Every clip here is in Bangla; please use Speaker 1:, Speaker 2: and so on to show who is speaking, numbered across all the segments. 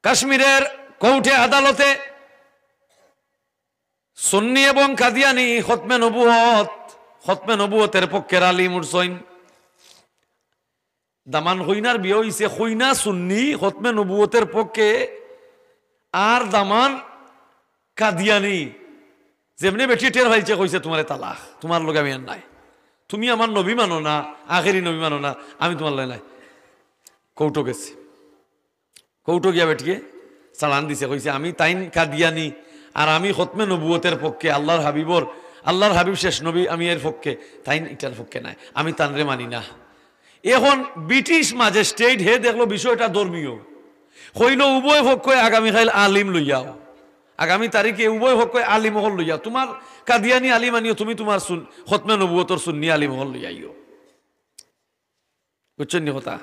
Speaker 1: কাশ্মীরের কোর্টে আদালতে সুন্নি এবং কাদিয়ানি খতমে নবুয়তের পক্ষের আলিম উঠছেন। দামান হইনার বিয়ে হইছে, হইনা সুন্নি খতমে নবুয়তের পক্ষে, আর দামান কাদিয়ানি যেমনি বেটি টের হয়েছে কইছে তোমার তালাক, তোমার লোক আমি আর নাই, তুমি আমার নবী মানো না, আখেরি নবী মানো না, আমি তোমার লোক নাই। কৌটো গেছে, কৌটো গিয়া বেটিকে চালান দিছে, কইছে আমি তাইন কাদিয়ানি আর আমি খতমে নবুয়তের পক্ষে, আল্লাহর হাবিব শেষ নবী, আমি এর পক্ষে, তাইন এটার পক্ষে নাই, আমি তানরে মানি না। এখন ব্রিটিশ ম্যাজিস্ট্রেট হে দেখলো বিষয়টা ধর্মীয়, কইল উভয় পক্ষে আগামীকাল আলিম লইয়াও, আগামী তারিখে উভয় পক্ষে আলিম হল লইয়া, তোমার কাদিয়ানি আলিম আনিও, তুমি তোমার খতমে নবুয়তর সুন্নি আলিম হল লইয়াইও। বুঝছেন নি কথা?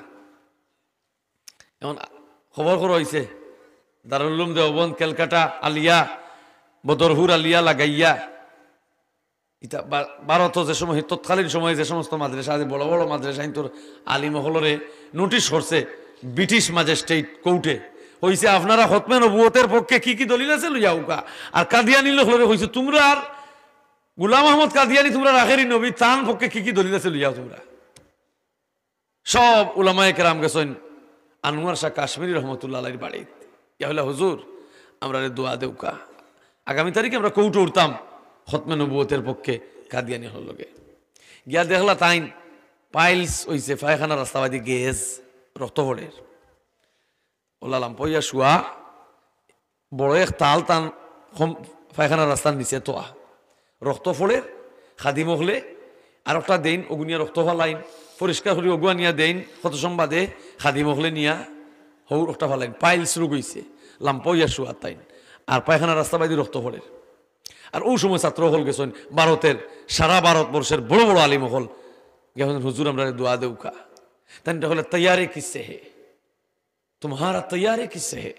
Speaker 1: এখন খবর হয়েছে দারুল উলুম দেওবন্দ, ক্যালকাটা আলিয়া, বদরহুর আলিয়া লাগাইয়া, ইটা ভারত যে সময় তৎকালীন সময়ে যে সমস্ত মাদ্রাসা আছে, বড় বড় মাদ্রাসা তোর আলিমহলরে নোটিশ করছে ব্রিটিশ ম্যাজিস্ট্রেট কোর্টে, হইছে আপনারা খতমে নবুয়তের পক্ষে কি কি দলিল আছে লইয়া উকা, আর কাদিয়ানি লোকরে হইছে তোমরা আর গুলাম আহমদ কাদিয়ানি তোমরা আখেরি নবী, তার পক্ষে কি কি দলিল আছে লইয়াও তোমরা। সব উলামায়ে কেরাম গেছেন আনোয়ার শাহ কাশ্মীরি রহমতুল্লাহ আলাইহির বাড়ি, ইয়া হইলা হুজুর আমরা দোয়া দেউকা, আগামী তারিখে আমরা কৌটো উঠতাম খতমে নবুয়তের পক্ষে কাদিয়ানি হল লোকে। গিয়া দেখলা তাইন পাইলস হইছে, পায়খানা রাস্তাবাদী গেজ রক্তভরের ওলালাম পইয়া শুয়া, বড় এক তাল টান পায়খানা রাস্তার নিচে তোয়া রক্ত ফোড়ের খাদি মহলে, আর একটা দেন অগুনিয়া রক্ত ফালাইন পরিষ্কার করি অগুয়া নিয়া দেন, কত সম্বাদে খাদি মহলে নিয়া হৌ রক্ত ফালাইন, পাইলস রোগ হইছে, লাম্পইয়া শুয়া তাইন, আর পায়খানা রাস্তাবাদী রক্ত ফোড়ের। আর ওই সময় ছাত্র হল গেছেন ভারতের, সারা ভারতবর্ষের বড় বড় আলিম হল গেছেন, হুজুর আমরা দোয়া দেউকা, তাই হলে তৈয়ারি কিসে হে, तुम्हारा तैयारी किससे है,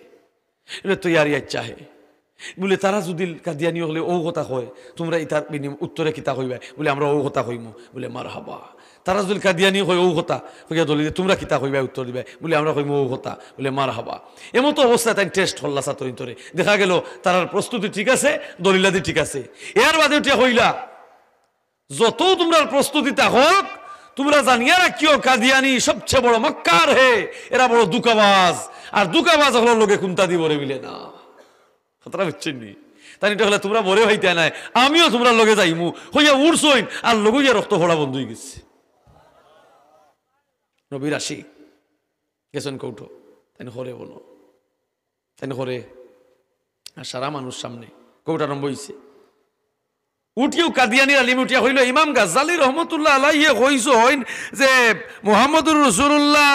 Speaker 1: बोले तैयारी अच्छा है, बोले तारा যদি কাদিয়ানি হলে ও কথা কয় তোমরা ইতার উত্তরে কিতা কইবা, বলে আমরা ও কথা কইমু, বলে মারহাবা। তারা যদি কাদিয়ানি হয় ও কথা কইয়া দলি তোমরা কিতা কইবা উত্তর দিবা, বলে আমরা কইমু ও কথা, বলে মারহাবা। এমতো অবস্থায় তাই টেস্ট হল্লা ছাত্ররে দেখা গেল তার প্রস্তুতি ঠিক আছে, দলিলাদি ঠিক আছে, এর বাদে উঠিয়া হইলা যত তোমরা প্রস্তুতি থাকক তোমরা জানিয়া রাখিও কাদিয়ানি সবচেয়ে বড় মক্কার হে, এরা বড় দুকাবাজ, আর দুকাবাজ হলো লোকে কুন্তা দি বলে মিলে না, কথাটা বুঝছেন নি? তাই এটা হলে তোমরা বরে হইতে নাই, আমিও তোমরা লগে যাইমু হইয়া উড়ছইন, আর লগইয়া রক্ত ফোড়া বন্ধ হয়ে গেছে। নবীর আশিক গেছেন কৌটো, তাই হরে বলো, তাই হরে, আর সারা মানুষ সামনে কৌটা আরম্ভ হইছে। উঠিও কাদিয়ানি আলিম উঠিয়া হইল ইমাম গাজ্জালি রহমতুল্লাহ আলাইহি কইছেন যে মুহাম্মদুর রাসূলুল্লাহ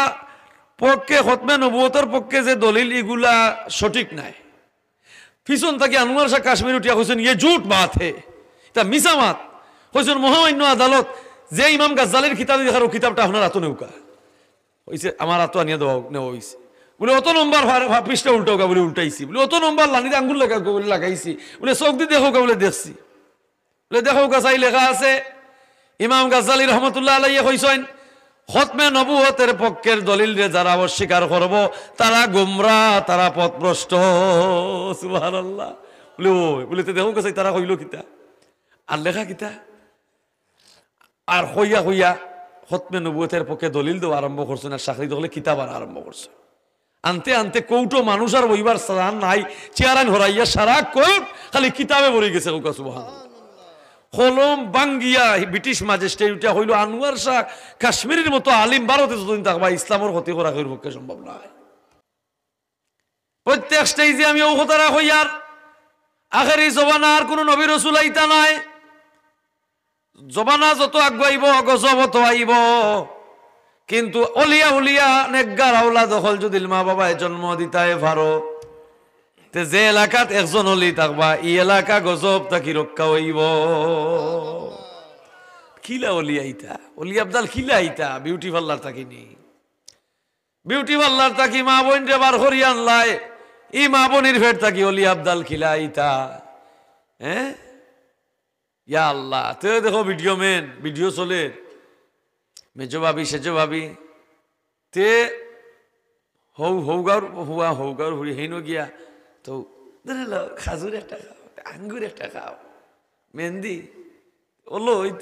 Speaker 1: পক্ষে খতমে নবুয়তের পক্ষে যে দলিল এগুলা সঠিক নাই। পিছন থেকে আনোয়ার শাহ কাশ্মীর উঠিয়া কইছেন ইয়ে ঝুট বাত হে, এটা মিছা মাত। কইছেন মহামান্য আদালত যে ইমাম গাজ্জালির কিতাব দেখার ও কিতাবটা আপনার হাতে নেউকা হইছে, আমার হাতে আনিয়া নেওয়া হইছে, বলে অত নম্বর পৃষ্ঠা উল্টাওকা, বলে উল্টাইছি, বলে অত নম্বর লানিতে আঙ্গুল লাগাইছি, বলে চোখ দিয়ে দেখোকা, বলে দেখছি, বলে দেখো গাছাই লেখা আছে ইমাম গাজ্জালি রহমতুল্লাহ আলাইহি কইছেন খতমে নবুয়তের পক্ষের দলিল রে যারা অস্বীকার করব তারা গোমরাহ, তারা পথভ্রষ্ট। সুবহানাল্লাহ। বলে ওই বলে দেখো গাছাই তারা কইল কিতা আর লেখা কিতা, আর হইয়া হইয়া খতমে নবুয়তের পক্ষে দলিল দেওয়া আরম্ভ করছেন, আর চাকরি দখলে কিতাব আরম্ভ করছে। আনতে আনতে কৌটো মানুষ আর বইবার স্থান নাই, চেয়ারান হরাইয়া সারা কোর্ট খালি কিতাবে ভরে গেছে। সুবহানাল্লাহ। কলম বাঙ্গিয়া ব্রিটিশ ম্যাজিস্ট্রেট হইল আনোয়ার শাহ কাশ্মীরের মতো আলিম ভারতে যতদিন থাকবা ইসলামের ক্ষতি করা পক্ষে সম্ভব নয়। প্রত্যেক স্টেজে আমি ও কথাটা হইয়ার আখেরি জবানা আর কোন নবী রাসূল আইতা নাই, জবানা যত আগাইব গজব তো আইব, কিন্তু অলিয়া উলিয়া নেকগার আওলাদ হল যদি মা বাবায় জন্ম দিতায় ভারো, যে এলাকাত একজন হলি থাকবা ই এলাকা গজব তাকি রক্ষা হইব। খিলা অলি আইতা, অলি আবদাল খিলা আইতা বিউটি পার্লার থাকিনি, বিউটি পার্লার থাকি মা বোন রে বার করি আনলাই, ই মা বোনের ফের থাকি অলি আবদাল খিলা আইতা। হ্যাঁ ইয়া আল্লাহ, তো দেখো ভিডিও মেন ভিডিও চলে মেজো ভাবি সেজো ভাবি তে হৌগার হুয়া হৌগার হুড়ি হেন গিয়া তো খাজুর একটা খাও, আঙ্গুর একটা খাও, মেহেন্দি ওলইত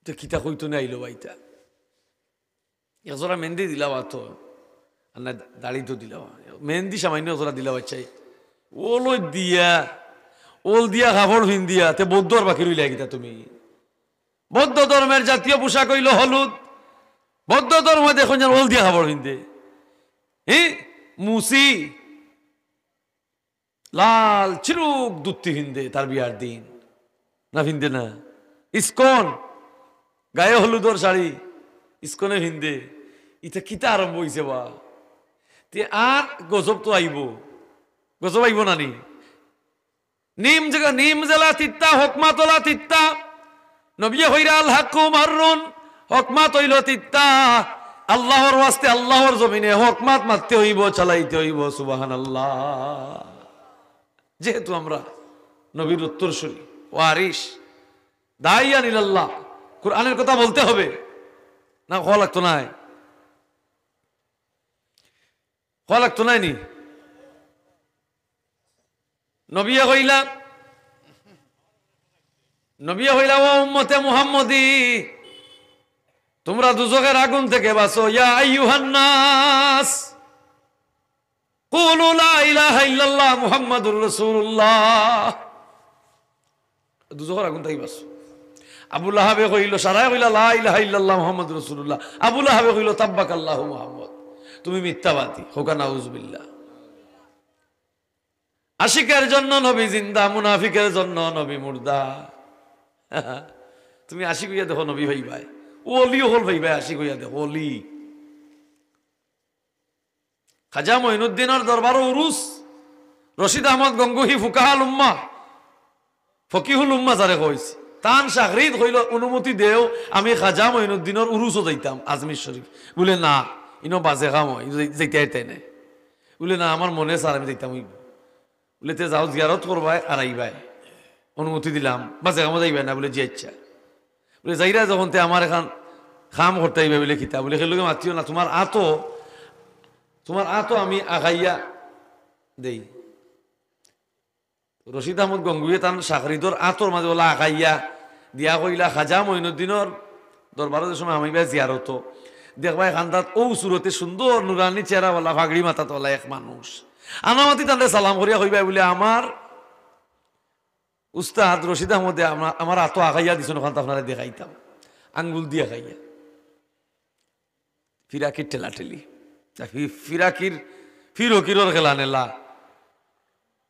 Speaker 1: তো কিতা কইতো না আইলো বাইতা এজোরা মেহেন্দি দিলাম তো আর না দাড়ি তো দিলাম মেহেন্দি সামান্য ওজোরা দিলাম চাই ওলই দিয়া ওল দিয়া কাপড় ভিন দিয়া তে বৌদ্ধর বাকি রইলা গিতা তুমি বৌদ্ধ ধর্মের জাতীয় পোশাক হইল হলুদ বৌদ্ধ ধর্ম দেখুন যেন ওল দিয়া কাপড় ভিন্দে মুসি লাল চিরুক দুত্তি ভিন্দে তার বিয়ার দিন না ভিন্দে না ইস্কন গায়ে হলুদর শাড়ি ইস্কনে ভিন্দে ইটা কিতা আরম্ভ হইছে বা তে আর গজব তো আইব গজব আইব না নি নিম জেলা তিত্তা হকমা তোলা তিত্তা নবী হইরা আল হাক্কু মাররুন হকমাত হইল তিত্তা আল্লাহর ওয়াস্তে আল্লাহর জমিনে হকমাত মারতে হইব চালাইতে হইব সুবহানাল্লাহ যেহেতু আমরা নবীর উত্তরসূরি ওয়ারিস দাইয়ান ইলাল্লাহ কুরআনের কথা বলতে হবে না হওয়া লাগতো না হওয়া লাগতো না নি নবিয়া হইলা ও উম্মতে মুহাম্মদী তোমরা দুজকের আগুন থেকে বাঁচো ইয়া আইয়ুহান নাস কুলু লা ইলাহা ইল্লাল্লাহ মুহাম্মাদুর রাসূলুল্লাহ দুজকের আগুন থেকে বাঁচো আবু লাহাবে কইল সারায় কইলা লা ইলাহা ইল্লাল্লাহ মুহাম্মাদুর রাসূলুল্লাহ আবু লাহাবে কইল তাব্বাকাল্লাহু মুহাম্মদ তুমি মিথ্যাবাদী হোকা নাউযুবিল্লাহ আশিকের জন্য নবী জিন্দা মুনাফিকের জন্য নবী মুর্দা তুমি আশিক হইয়া দেখো নবী ভাই ওলি হল ভাই আশিক হইয়া দেখো ওলি খাজা মঈনুদ্দিনের দরবার উরুস রশিদ আহমদ গঙ্গুহি ফুকাহাল উম্মাহ ফকিহুল উম্মাহ যারে কইছে তান শাগরিদ হইল অনুমতি দেও আমি খাজা মঈনুদ্দিনের উরুসও যাইতাম আজমির শরীফ বলে না ইনো বাজে খাম যাইতে নাই বলে না আমার মনে স্যার আমি যাইতাম বলে তে যাও জিয়ারত করবাই আর আইবাই অনুমতি দিলাম বাজে খামো যাইবাই না বলে যে ইচ্ছা বলে যাইরা যখন তে আমার এখন খাম করতে আইবে বলে খিতা বলে খেলোকে মাতিও না তোমার আতো আমি আগাইয়া দেই রশিদ আহমদ গঙ্গুয়ে তান শাকরিদর আতর মাঝে বলা আগাইয়া দিয়া কইলা খাজা মঈনুদ্দিনের দরবারের সময় আমি জিয়ারত দেখবা এখানটাত ও সুরতে সুন্দর নুরানি চেহারাওয়ালা ফাগড়ি মাথাতওয়ালা এক মানুষ আনামাতি তাহলে সালাম করিয়া কইবা বলে আমার উস্তাদ রশিদ আহমদে আমার আতো আগাইয়া দিছেন ওখান আপনারা দেখাইতাম আঙ্গুল দিয়ে খাইয়া ফিরাকির ঠেলাঠেলি ফিরকিরর খেলা নেলা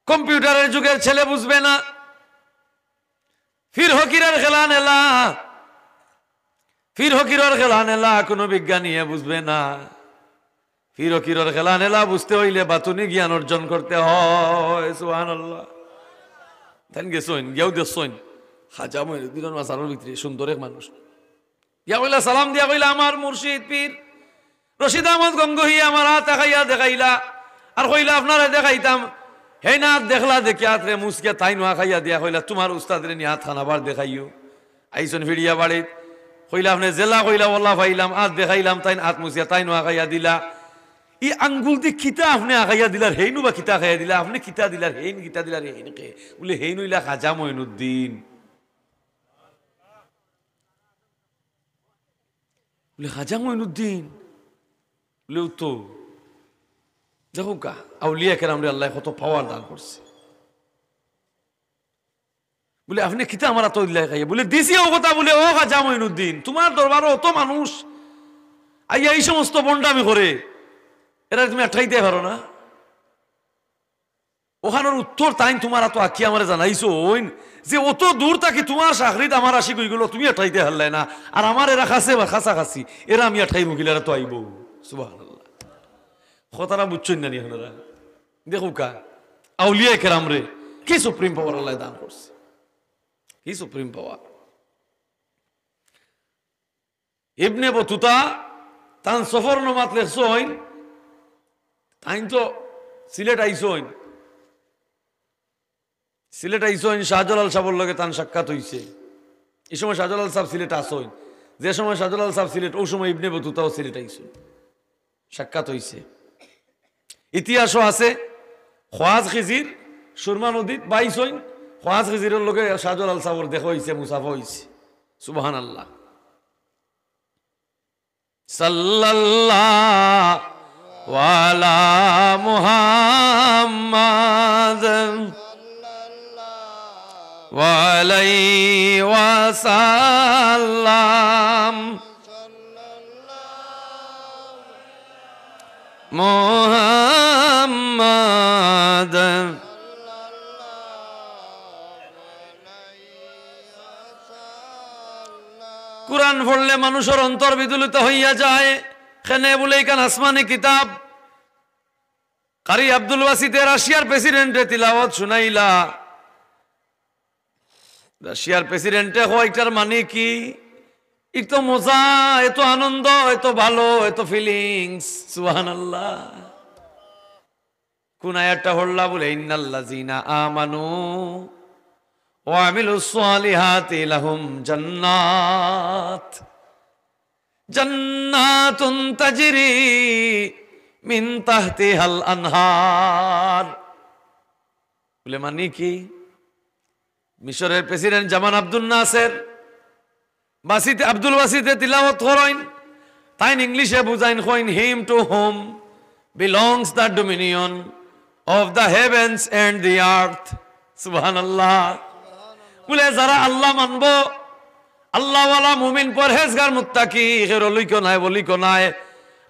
Speaker 1: কম্পিউটারের যুগের ছেলে বুঝবে না ফিরকিরের খেলা নেলা কোনো বিজ্ঞানী বুঝবে না ফিরকিরর খেলা নেলা বুঝতে হইলে বাতুনি জ্ঞান অর্জন করতে হয় সুবহানাল্লাহ তাই গেছইন গিয়াও দেখছইন খাজা মঈনুদ্দিনের মাসারের ভিতরে সুন্দর এক মানুষ গিয়া কইলা সালাম দিয়া কইলা আমার মুর্শিদ পীর রশিদ আহমদ গঙ্গুহি আমার হাত দেখাইয়া দেখাইলা আর কইলা আপনারা দেখাইতাম হে না দেখলা দেখিয়া রে মুসকে তাই নোয়া খাইয়া দিয়া কইলা তোমার উস্তাদরে নি হাত খানাবার দেখাইও আইসন ভিড়িয়া বাড়িত কইলা আপনি জেলা কইলা ওল্লা পাইলাম হাত দেখাইলাম তাই হাত মুসিয়া তাই নোয়া খাইয়া দিলা ই আঙ্গুল দি কিতা আপনি আগাইয়া দিলার হেইনু বা কিতা খাইয়া দিলা আপনি কিতা দিলার হেইন কিতা দিলার হেইন কে বলে হেইনু ইলা খাজা মঈনুদ্দিন বলে খাজা মঈনুদ্দিন বলে তো দেখো কা আউলিয়া কেরাম রে আল্লাহ কত পাওয়ার দান করছে বলে আপনি কিতা আমার তো দিলা খাইয়া বলে দিছি ও কথা বলে ও খাজা মঈনুদ্দিন তোমার দরবারে অত মানুষ আইয়া এই সমস্ত বন্ডামি করে এরা তুমি আঠাইতে পারো না ওখানের উত্তর তাই তোমার এত আঁকি আমার জানাইছো ওইন যে অত দূর তাকে তোমার চাকরিত আমার আসি গইগুলো তুমি আঠাইতে হারলে না আর আমার এরা খাসে বা খাসাখাসি এরা আমি আঠাই মহিলারা তো আইব সুবহানাল্লাহ কথাটা বুঝছেন না নি আপনারা দেখো কা আউলিয়া কেরাম রে কি সুপ্রিম পাওয়ার আল্লাহ দান করছে কি সুপ্রিম পাওয়ার ইবনে বতুতা তান সফরনামাত লেখছইন তাই তো সিলেট আইসইন শাহজালাল সাহেবের লগে তান সাক্ষাৎ হইছে এই সময় শাহজালাল সাহেব সিলেট আসইন যে সময় শাহজালাল সাহেব সিলেট ওই সময় ইবনে বতুতাও সিলেট আইসইন সাক্ষাৎ হইছে। ইতিহাসও আছে, খোয়াজ খিজির সুরমা নদীত বাইশ হইন, খোয়াজ খিজিরের লোকে শাহজালাল সাহর দেখা হইছে, মুসাফা হইছে। সুবহানাল্লাহ। সাল্লাল্লাহু আলা মুহাম্মাদ ওয়া আলাইহি ওয়াসাল্লাম মুহাম্মাদ। কুরআন পড়লে মানুষের অন্তর বিদুলিত হইয়া যায়। খেনে বলে এখান আসমানি কিতাব কারি আব্দুল ওয়াসিতে রাশিয়ার প্রেসিডেন্টে তিলাওয়াত শুনাইলা। রাশিয়ার প্রেসিডেন্টে হইটার মানে কি? এত মজা, এত আনন্দ, এত ভালো, এত ফিলিংস। সুবহানাল্লাহ। কোন আয়াতটা হল্লা বলে ইন্নাল্লাযীনা আমানু ওয়া আমিলুস সালিহাতি লাহুম জান্নাতুন তাজরি মিন তাহতিহাল আনহার। বলে মানে কি? মিশরের প্রেসিডেন্ট জামান আব্দুল নাসের বাসিতে আব্দুল ওয়াসিতে তিলাওয়াত করেন, তাই ইংলিশে বুঝাইন কইন him to whom belongs the dominion of the heavens and the earth. সুবহানাল্লাহ। বলে যারা আল্লাহ মানব, আল্লাহওয়ালা মুমিন পরহেজগার মুত্তাকি, এর লইকো নাই বলিকো নাই,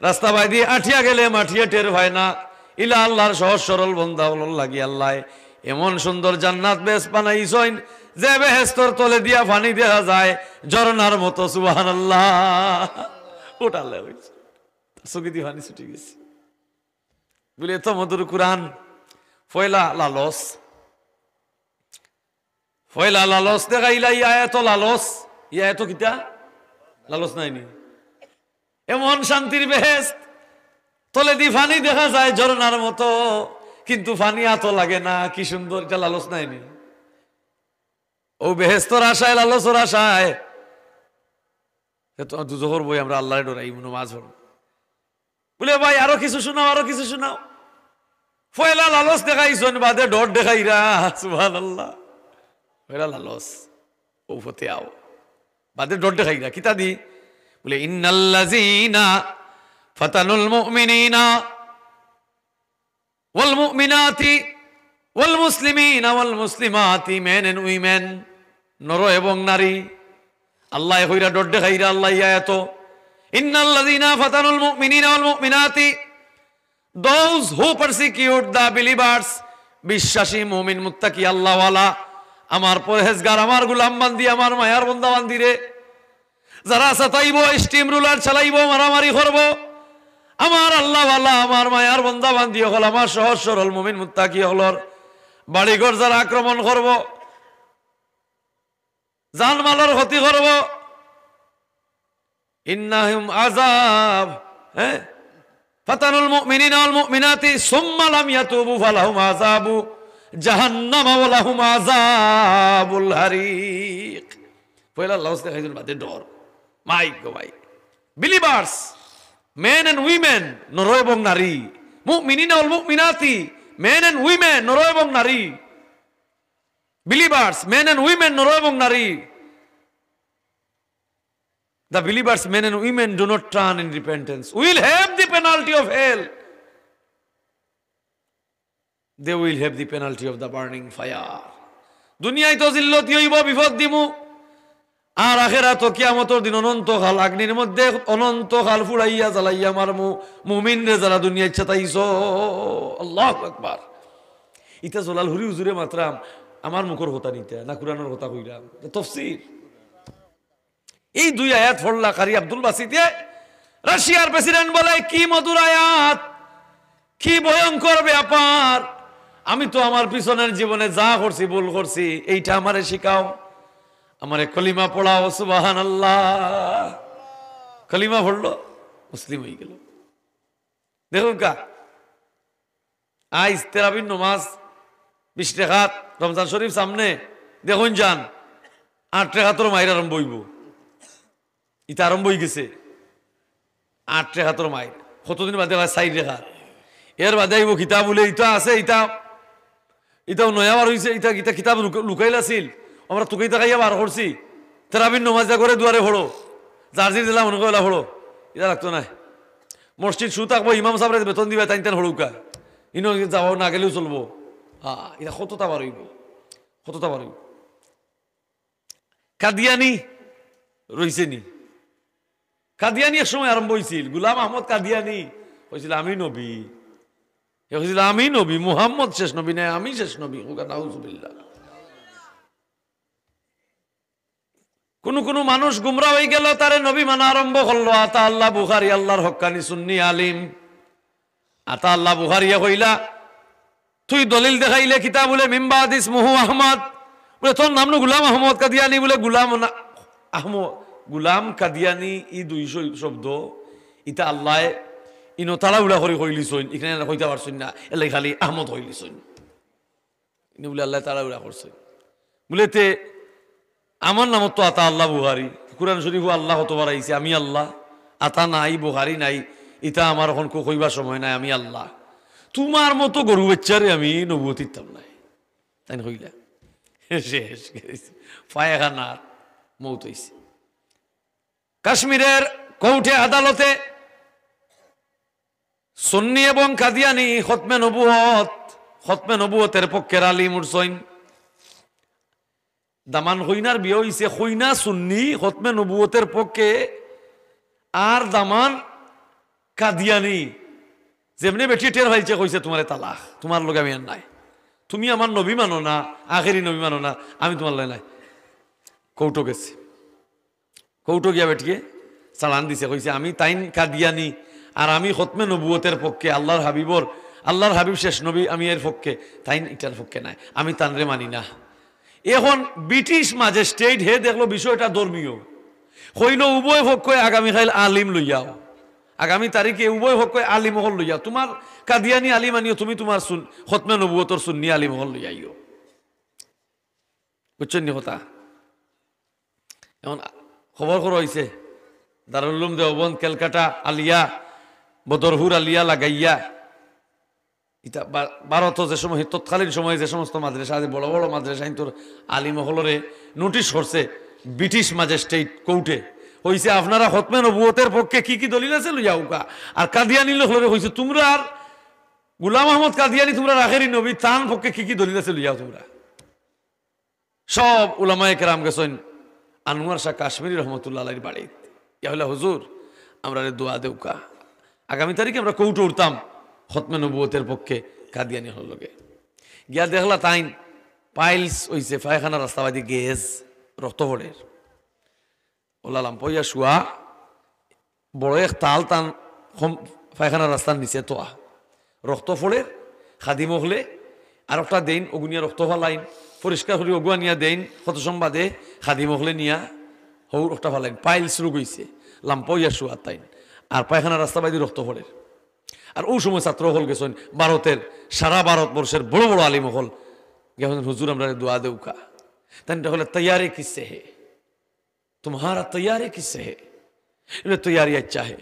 Speaker 1: রাস্তা বাই দিয়ে আঠিয়া গেলে মাঠিয়া টের হয় না, ইলা আল্লাহর সহজ সরল বন্দা লাগি আল্লাহ এমন সুন্দর জান্নাত বেশ বানাইছেন যে বেহেশতর তলে দিয়া পানি দেখা যায় ঝরনার মতো। সুবহানাল্লাহ। ওটালে হইছে চোখে দিয়ে পানি ছুটে গেছে। বলে এত মধুর কুরআন। ফয়লা লালস, ফয়লা লালস দেখাইলা। ইয়া এত লালস, ইয়া এত কিতা লালস নাইনি। এমন শান্তির বেহেশত, তলে দি পানি দেখা যায় ঝরনার মতো, কিন্তু পানি এত লাগে না। কি সুন্দর, এটা লালস নাইনি। ও বেহেশতর আশায়, লালসর আশায় দুজোহর বই আমরা আল্লাহ ডরাই নমাজ পড়ব। বলে ভাই আরো কিছু শোনাও, আরো কিছু শোনাও। ফয়লা লালস দেখাইছেন, বাদে ডর দেখাইরা। সুবহানাল্লাহ। ফয়লা লালস ও ফতে আও, বাদে ডর দেখাইরা কিতা দি? বলে ইন্নাল্লাযীনা ফাতানুল মুমিনিনা ওয়াল মুমিনাতি ওয়াল মুসলিমিনা ওয়াল মুসলিমাতি, মেন এন্ড উইমেন, নর এবং নারী। আল্লাহ কইরা ডর দেখাইরা। আল্লাহ আয়াত ইন্নাল্লাযীনা ফাতানুল মুমিনিনা ওয়াল মুমিনাতি, those who persecute the believers, বিশ্বাসী মুমিন মুত্তাকি আল্লাহওয়ালা, আমার পরহেজগার, আমার গোলাম বান্দি, আমার মায়ার বান্দা বান্দি রে, যারা সাতাইব, স্টিম রুলার চালাইব, মারামারি করব, আমার আল্লাহওয়ালা, আমার মায়ার বান্দা বান্দি হল, আমার সহজ সরল মুমিন মুত্তাকি হলর বাড়িঘর যারা আক্রমণ করব, জানমালের ক্ষতি করব, ইন্নাহুম আযাব, হ্যাঁ, ফাতানুল মুমিনিনা ওয়াল মুমিনাতি সুম্মা লাম ইয়াতুবু ফালাহুম আযাবু জাহান্নাম ওয়া লাহুম আযাবুল হারিক। পয়লা লাউস দেখাইছেন বাদে ডর। মাই গো ভাই, বিলিভার্স, মেন এন্ড উইমেন, নর এবং নারী, মুমিনিনা ওয়াল মুমিনাতি, মেন এন্ড উইমেন, নর এবং নারী, বিলিভার্স, মেন এন্ড উইমেন, নর এবং নারী। The believers, men and women, do not turn in repentance, will have the penalty of hell. They will have the penalty of the burning fire. দুনিয়ায় তো জিল্লতি হইব, বিপদ দিমু, আর আখিরাত কিয়ামতের দিন অনন্তকাল আগ্নির মধ্যে অনন্তকাল ফুড়াইয়া জ্বালাইয়া মারমু মুমিন রে যারা দুনিয়া ইচ্ছা তাইছো। আল্লাহু আকবার। ইতা জলাল হুরি হুজুরে মাত্রাম আমার মুখর কথা নিতে না, কুরআনের কথা কইরাম, তাফসীর। এই দুই আয়াত পড়লা কারি আব্দুল বাসিতে। রাশিয়ার প্রেসিডেন্ট বলে কি মধুর আয়াত, কি ভয়ঙ্কর ব্যাপার। আমি তো আমার পিছনের জীবনে যা করছি, ভুল করছি, এইটা আমারে শিখাও, আমারে কলিমা পড়াও। সুবহানাল্লাহ। কলিমা পড়লো, মুসলিম হয়ে গেল। দেখুন কা আইজ তেরাবিন নমাজ 20 টাকাত, রমজান শরীফ সামনে, দেখুন যান 8 টাকাতর মাইর আরম্ভ হইব। ইটা আরম্ভ হয়ে গেছে 8 টাকাতর মাইর। কতদিন বাদে সাইড রেখা এর বাদে আইব কিতাব বলে ইটা আছে ইটাও নয়া বার হয়েছে ইটা কিতাব লুকাইল আছিল আমরা তোকে তাকাইয়া বার করছি তেরাবিন নমাজ করে দুয়ারে হড়ো জার্জির দিলাম মনে করা হড়ো এটা লাগতো না মসজিদ শু থাকবো ইমাম সাহেবের বেতন দিবে তাই তেন হড়ুকা ইনো যাবো না গেলেও চলবো এটা কতটা বার হইব কতটা বার হইব কাদিয়ানি রইছে নি কাদিয়ানি এক সময় আরম্ভ হয়েছিল গুলাম আহমদ কাদিয়ানি হয়েছিল আমি নবী হয়েছিল আমি নবী মুহাম্মদ শেষ নবী নাই আমি শেষ নবী নাউজুবিল্লাহ কোন মানুষ গুমরা হয়ে গেল তারে নবী মানা আরম্ভ করলো আতা আল্লাহ বুখারী আল্লাহর হক্কানি সুন্নি আলিম আতা আল্লাহ বুখারী কইলা তুই দলিল দেখাইলে কিতাব বলে মিম্বাদ ইসমুহু আহমদ বলে তোর নাম গুলাম আহমদ কাদিয়ানি বলে গুলাম কাদিয়ানি ই 200 শব্দ ইটা আল্লাহ ইনো তালা উড়া করে কইলিছইন এখানে কইতে পারছইন না এলাই খালি আহমদ হইলিছইন ইনি বলে আল্লাহ তালা উড়া করছইন বলে তে আমার নাম তো আতা আল্লাহ বুখারী কুরআন শরীফ আল্লাহ কতবার আইছে আমি আল্লাহ আতা নাই বুখারী নাই ইটা আমার এখন কইবার সময় নাই আমি আল্লাহ তোমার মতো গরু বাচ্চারে আমি নবুয়ত দিতাম নাই তাই কইলা শেষ ফায়খানার মৌত হইছে কাশ্মীরের কোর্টে আদালতে সুন্নি এবং কাদিয়ানি খতমে নবুয়তের পক্ষের আলিম উঠছইন দামান হইনার বিয়ে হইছে হইনা সুন্নি খতমে নবুয়তের পক্ষে আর দামান কাদিয়ানি যেমনি বেটি টের হয়েছে কইছে তোমার তালাক তোমার লোক আমি আর নাই তুমি আমার নবী মানো না আখেরি নবী মানো না আমি তোমার লয় নাই কৌটো গেছে কৌটো গিয়া বেটিকে চালান দিছে কইছে আমি তাইন কাদিয়ানি আর আমি খতমে নবুয়তের পক্ষে আল্লাহর হাবিব শেষ নবী আমি এর পক্ষে তাইন এটার পক্ষে নাই আমি তানরে মানি না এখন ব্রিটিশ ম্যাজিস্ট্রেট হে দেখলো বিষয়টা ধর্মীয় হইল উভয় পক্ষে আগামীকাল আলিম লইয়াও আগামী তারিখে উভয় পক্ষে আলিম হল লইয়া তোমার কাদিয়ানি আলিম আনিও তুমি তোমার খতমে নবুয়তর সুন্নি আলিম হল লইয়াইও বুঝছেন নি কথা এখন খবর হয়েছে দারুল উলুম দেওবন্দ ক্যালকাটা আলিয়া বদরহুর আলিয়া লাগাইয়া ইটা ভারত যে সময় তৎকালীন সময়ে যে সমস্ত মাদ্রাসা আছে বড় বড় মাদ্রাসা তোর আলিম হলরে নোটিশ করছে ব্রিটিশ ম্যাজিস্ট্রেট কোর্টে হইছে আপনারা খতমে নবুয়তের পক্ষে কি দলিল আছে লইয়াউকা আর কাদিয়ানি হলরে হইছে তোমরা আর গুলাম আহমদ কাদিয়ানি তোমরা আখেরি নবী তান পক্ষে কি দলিল আছে লইয়াও তোমরা সব উলামায়ে কেরাম গেছেন আনোয়ার শাহ কাশ্মীরি রহমতুল্লাহ আলাইহির বাড়িতে ইয়া হলো হুজুর আমরা দোয়া দেউকা আগামী তারিখে আমরা কৌটো উঠতাম খতমে নবুয়তের পক্ষে কাদিয়ানি হল লগে গিয়া দেখলা তাইন পাইলস হইছে পায়খানা রাস্তাবাদী গেজ রক্তভরের ওলালাম পইয়া শুয়া বড় এক তাল টান পায়খানার রাস্তার নিচে তোয়া রক্ত ফোড়ের খাদিম হলে আর একটা দেন অগুনিয়া রক্ত ফালাইন পরিষ্কার করি অগুয়া নিয়া দেন কত সম্বাদে খাদিম হলে নিয়া হৌ রক্ত ফালাইন পাইলস রোগ হইছে লাম্পইয়া শুয়া তাইন আর পায়খানার রাস্তাবাদী রক্ত ফোড়ের আর ওই সময় ছাত্র হল গেছেন ভারতের সারা ভারতবর্ষের বড় বড় আলিম হল গেছেন হুজুর আমরা দোয়া দেউকা তাই হলে তৈয়ারি কিসে হে तुम्हारा तैयारी किससे है तैयारी अच्छा है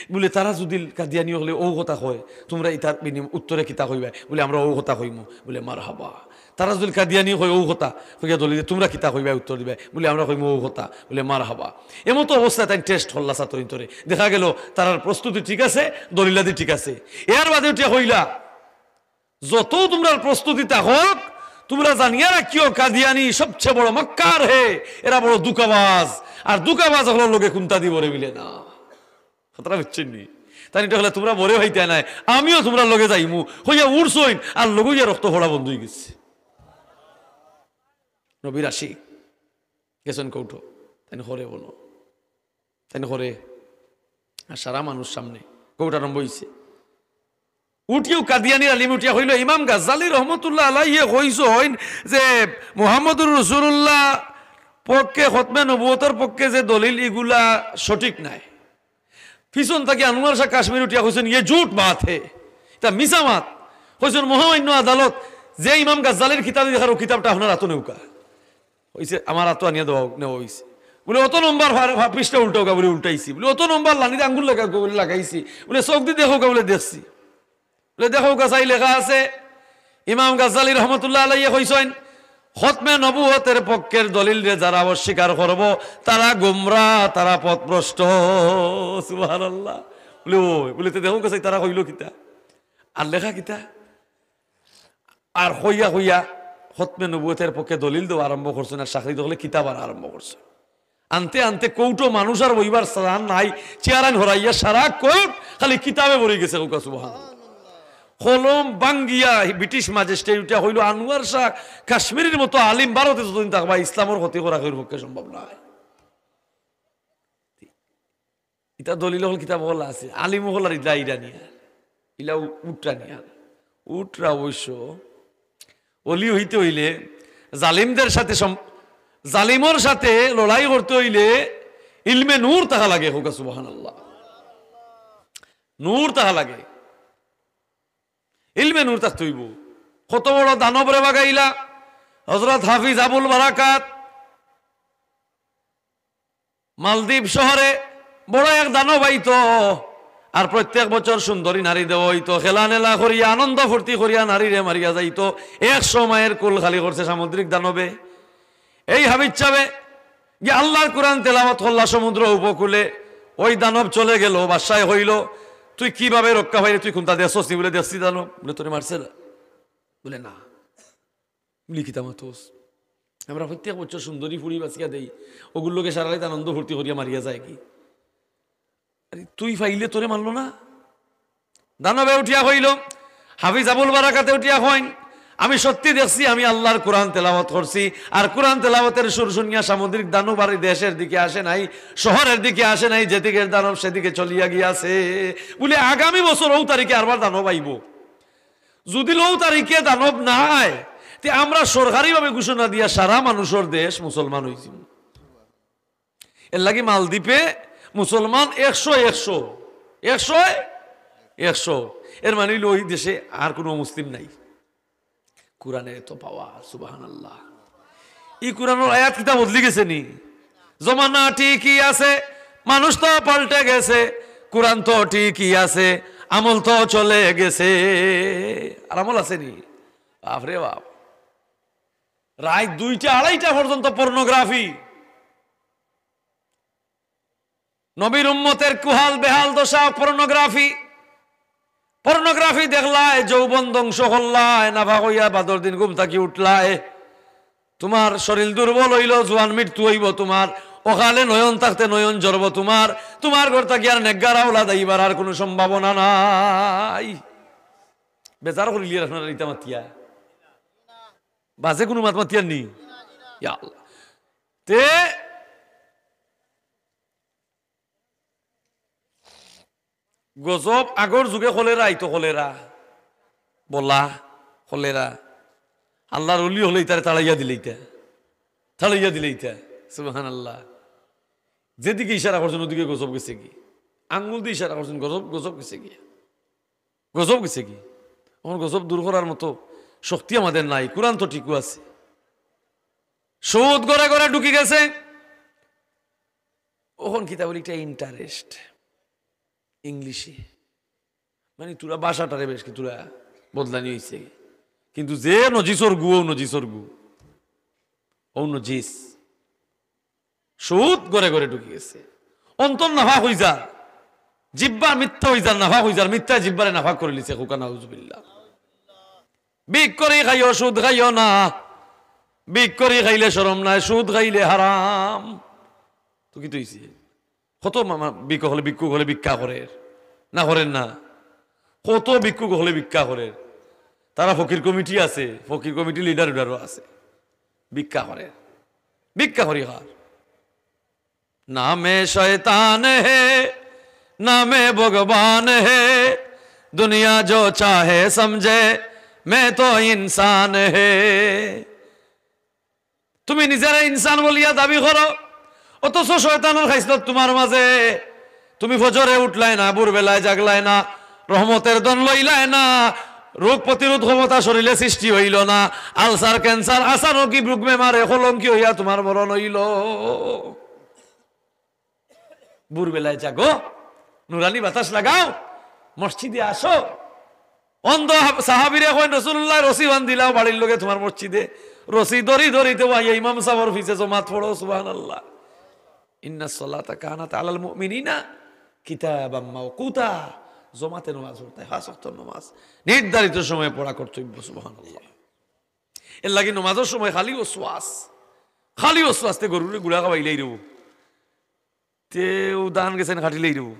Speaker 1: बोले तारा যদি কাদিয়ানি হলে ও কথা কয় তোমরা ইতার উত্তরে কিতা কইবা বলে আমরা ও কথা কইমু বলে মারহাবা তারা যদি কাদিয়ানি হয় ও কথা কইয়া দলিলে তোমরা কিতা কইবা উত্তর দিবা বলে আমরা কইমু ও কথা বলে মারহাবা এমতো অবস্থা তাই টেস্ট হল্লা ছাত্রীর তরে দেখা গেল তার প্রস্তুতি ঠিক আছে দলিলাদি ঠিক আছে এর বাদে উঠিয়া হইলা যত তোমরা প্রস্তুতি থাকুক তোমরা জানিয়া রাখিও কাদিয়ানি সবচেয়ে বড় মক্কার হে এরা বড় দুকাবাজ আর দুকাবাজ হলো লোকে কুন্তা দিব রে বিলে না কথাটা বুঝছেন নি তাই এটা হলে তোমরা বরে হইতে নাই আমিও তোমরা লগে যাইমু হইয়া উড়ছইন আর লগে গিয়া রক্ত ফোড়া বন্ধ হয়ে গেছে নবীর আসি গেছেন কৌটো তাই হরে বলো তাই হরে আর সারা মানুষ সামনে কৌটা আরম্ভ হইছে উঠিও কাদিয়ানি আলিম উঠিয়া হইল ইমাম গাজ্জালি রহমতুল্লাহ আলাইহি কইছেন যে মুহাম্মদুর রাসূলুল্লাহ পক্ষে খতমে নবুয়তের পক্ষে যে দলিল এগুলা সঠিক নাই পিছন থেকে আনোয়ার শাহ কাশ্মীর উঠিয়া কইছেন ইয়ে ঝুট বাত হে এটা মিছা মাত কইছেন মহামান্য আদালত যে ইমাম গাজ্জালির কিতাব দেখার কিতাবটা আপনার হাতে নেউকা হইছে আমার হাতে আনিয়া দেওয়া নেওয়া হইছে বলে অত নম্বর পৃষ্ঠা উল্টো গা বলে উল্টাইছি, বলে অত নম্বর লানিতে আঙ্গুল বলে লাগাইছি, বলে চোখ দিয়ে দেখো গা বলে দেখছি, বলে দেখো গা চাই লেখা আছে ইমাম গাজ্জালী রহমতুল্লাহ আলাইহি কইছেন খতমে নবুয়তের পক্ষের দলিল রে যারা অস্বীকার করব তারা গোমরাহ, তারা পথভ্রষ্ট। সুবহানাল্লাহ। বলে ওই বলে তো দেখো গা চাই তারা কইল কিতা আর লেখা কিতা আর হইয়া হইয়া খতমে নবুয়তের পক্ষে দলিল দেওয়া আরম্ভ করছেন আর চাকরি দখলে কিতাব আরম্ভ করছে। আনতে আনতে কৌটো মানুষ আর বইবার স্থান নাই, চেয়ারান হরাইয়া সারা কোট খালি কিতাবে ভরে গেছে। সুবহানাল্লাহ। কলম বাঙ্গিয়া ব্রিটিশ ম্যাজিস্ট্রেট হইল আনোয়ার শাহ কাশ্মীরের মতো আলিম ভারতে যতদিন থাকবা ইসলামের ক্ষতি করা পক্ষে সম্ভব নয়। ইটা দলিল হল কিতাব হল আছে আলিম হল আর ইলা ইরানিয়া ইলা উট্রানিয়া উটরা অবশ্য অলি হইতে হইলে জালিমদের সাথে জালিমর সাথে লড়াই করতে হইলে ইলমে নূর তাহা লাগে। হোক সুবহানাল্লাহ। নূর তাহা লাগে, ইলমে নূর থাকতে হইব। কত বড় দানবরে বাগাইলা হযরত হাফিজ আবুল বারাকাত মালদ্বীপ শহরে বড় এক দানব আইতো আর প্রত্যেক বছর সুন্দরী নারী দেওয়া হইতো, খেলা নেলা করিয়া আনন্দ ফুর্তি করিয়া নারীরে মারিয়া যাইতো। 100 মায়ের কুল খালি করছে সামুদ্রিক দানবে। এই হাবিজ চাবে যে আল্লাহর কোরআন তেলাওয়াত করলা সমুদ্র উপকূলে, ওই দানব চলে গেল, বাদশাহ হইল তুই কিভাবে রক্ষা পাইলে, তুই কোনটা দেশস নি? বলে দেখছি দানব। বলে তোরে মারছে না? বলে না। লিখিতা মাতোস আমরা প্রত্যেক বছর সুন্দরী ফুড়ি বাঁচিয়া দেই, ওগুলোকে সারা রাত আনন্দ ফুর্তি করিয়া মারিয়া যায় কি? আরে তুই ফাইলে তোরে মারলো না? দানবে উঠিয়া হইল, হাফিজ আবুল বারাকাতে উঠিয়া হইন আমি সত্যি দেখছি আমি আল্লাহর কোরআন তেলাওয়াত করছি, আর কোরআন তেলাওয়াতের সুর শুনিয়া সামুদ্রিক দানব আর দেশের দিকে আসে নাই, শহরের দিকে আসে নাই, যেদিকে দানব সেদিকে চলিয়া গিয়াছে। বলে আগামী বছর 9 তারিখে আরবার দানব আইব। যদি 9 তারিখে দানব নাই তে আমরা সরকারি ভাবে ঘোষণা দিয়া সারা মানুষের দেশ মুসলমান হইছি। এর লাগি মালদ্বীপে মুসলমান 100 এর মানে ওই দেশে আর কোনো মুসলিম নাই। কোরআনের এত পাওয়া, সুবহানাল্লাহ। এই কোরআনের আয়াত কিতাব বদলি গেছে নি? জমানা ঠিকই আছে, মানুষ তো পাল্টে গেছে, কোরআন তো ঠিকই আছে, আমল তো চলে গেছে। আর আমল আছে নি? বাপরে বাপ। রাত 2টা 2:30 পর্যন্ত পর্নোগ্রাফি, নবীর উম্মতের কুহাল বেহাল দশা পর্নোগ্রাফি। পর্নোগ্রাফি দেখলায় যৌবন ধ্বংস করলায়, নাভা হইয়া বাদর দিন ঘুম থাকি উঠলায়, তোমার শরীর দুর্বল হইল, জোয়ান মৃত্যু হইব তোমার, ওখালে নয়ন থাকতে নয়ন জড়ব তোমার, তোমার ঘর থাকি আর নেগারা ওলা দাইবার আর কোনো সম্ভাবনা নাই। বেচার করিলি আপনার ইতা মাতিয়া বাজে কোনো মাত মাতিয়ার নি? ইয়া আল্লাহ। তে গজব আগর যুগে কলেরা আইতো, কলেরা বলা কলেরা আল্লাহর ওলি হলে তারে তাড়াইয়া দিলে ইটা সুবহানাল্লাহ। যেদিকে ইশারা করছেন ওদিকে গজব গেছে কি? আঙ্গুল দিয়ে ইশারা করছেন গজব গেছে কি? গজব গেছে কি? আমার গজব দূর করার মতো শক্তি আমাদের নাই। কোরআন তো ঠিকও আছে। সুদ গড়ে গড়ে ঢুকি গেছে। ওখন কিতাব বলি এটা ইন্টারেস্ট ইংলিশে, মানে তোরা বাসাটারে বেশ কি তোরা বদলানি হয়েছে, কিন্তু যে নজিসর গু ও নজিসর গু ও নজিস। সুদ গড়ে গড়ে ঢুকি গেছে। অন্তর নাফা হই যা, জিব্বা মিথ্যা হই যার নাফা হই যার, মিথ্যা জিব্বারে নাফা করে লিছে। হুকা নাউজুবিল্লাহ। বিক করে খাইও, সুদ খাইও না। বিক করে খাইলে শরম নাই, সুদ খাইলে হারাম। তো কি তুইছে কত ভিক্ষুক হলে ভিক্ষা করে না করেন না? কত ভিক্ষুক হলে ভিক্ষা করে, তারা ফকির কমিটি আছে, ফকির কমিটি লিডারও আছে, ভিক্ষা করে, ভিক্ষা করি হার। নামে শয়তান হে নামে ভগবান হে, দুনিয়া जो चाहे समझे मैं तो इंसान है। তুমি নিজেরা ইনসান বলিয়া দাবি করো, অথচ শয়তানের খাইসলত তোমার মাঝে। তুমি ফজরে উঠলাই না, ভোরবেলায় জাগলাই না, রহমতের দন লইলাই না, রোগ প্রতিরোধ ক্ষমতা শরীরে সৃষ্টি হইল না, আলসার ক্যান্সার আসানো কি রোগ বেমারে কলঙ্কি হইয়া তোমার মরণ হইল। ভোরবেলায় জাগো, নুরানি বাতাস লাগাও, মসজিদে আসো। অন্ধ সাহাবীরা কইন রাসূলুল্লাহ রশি বান্ধিলাও বাড়ির লোকে তোমার মসজিদে, রশি ধরি ধরিতে ভাইয়া ইমাম সাহেবের পিছে জমাত পড়ো। সুবহানাল্লাহ। ইন্নাস সালাতা কানাত আলাল মুমিনিনা কিতাবাম মাওকুতা। জমাতে নামাজ পড়তে, 5 ওয়াক্ত নামাজ নির্ধারিত সময়ে পড়া কর্তব্য। সুবহানাল্লাহ। এর লাগি নামাজের সময় খালি ওসওয়াসতে গরুরে গুড়া খাওয়াইলেই রব, তেও দান গেছেন খাটিলেই রব,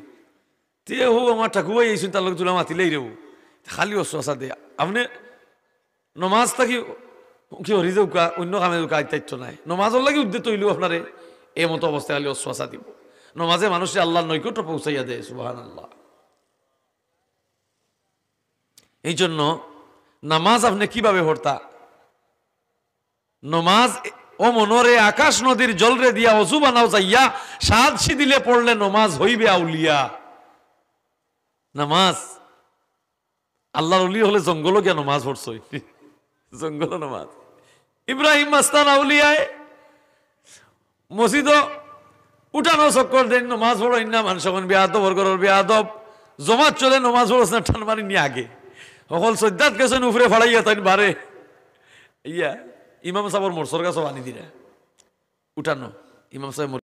Speaker 1: তেও আমার ঠাকুয়াই এইছেন তার লোক তুলা মাতিলেই রব, খালি ওসওয়াসা দেয়া। আপনি নমাজ থাকি কি হরি যাউকা, অন্য কামে যাউকা দায়িত্ব নাই। নমাজের লাগি উদ্দেশ্য হইল আপনারে এই মতো অবস্থায় খালি ওসওয়াসা দিব। নমাজে মানুষের আল্লাহর নৈকট্য পৌঁছাইয়া দেয়। সুবহানাল্লাহ। এই জন্য নামাজ আপনি কিভাবে পড়তা? নমাজ ও মনরে আকাশ নদীর জলরে দিয়া অজু বানাও যাইয়া সাদশি দিলে পড়লে নমাজ হইবে আউলিয়া। নামাজ আল্লাহর ওলি হলে জঙ্গল গিয়া নমাজ পড়ছই, জঙ্গল নমাজ। ইব্রাহিম মাস্তান আউলিয়ায় মসজিদ উঠানো চক্কর দেন, নমাজ পড়ো না মানুষ এখন বেয়াদব বর্গর বেয়াদব জমাত চলে, নমাজ পড়ছ না টান মারি নিয়ে আগে সকল সজ্জাত গেছেন উপরে ফাড়াইয়া তাই বারে ইয়া ইমাম সাহেবের মোরসর গাছও আনি দিরা উঠানো। ইমাম সাহেব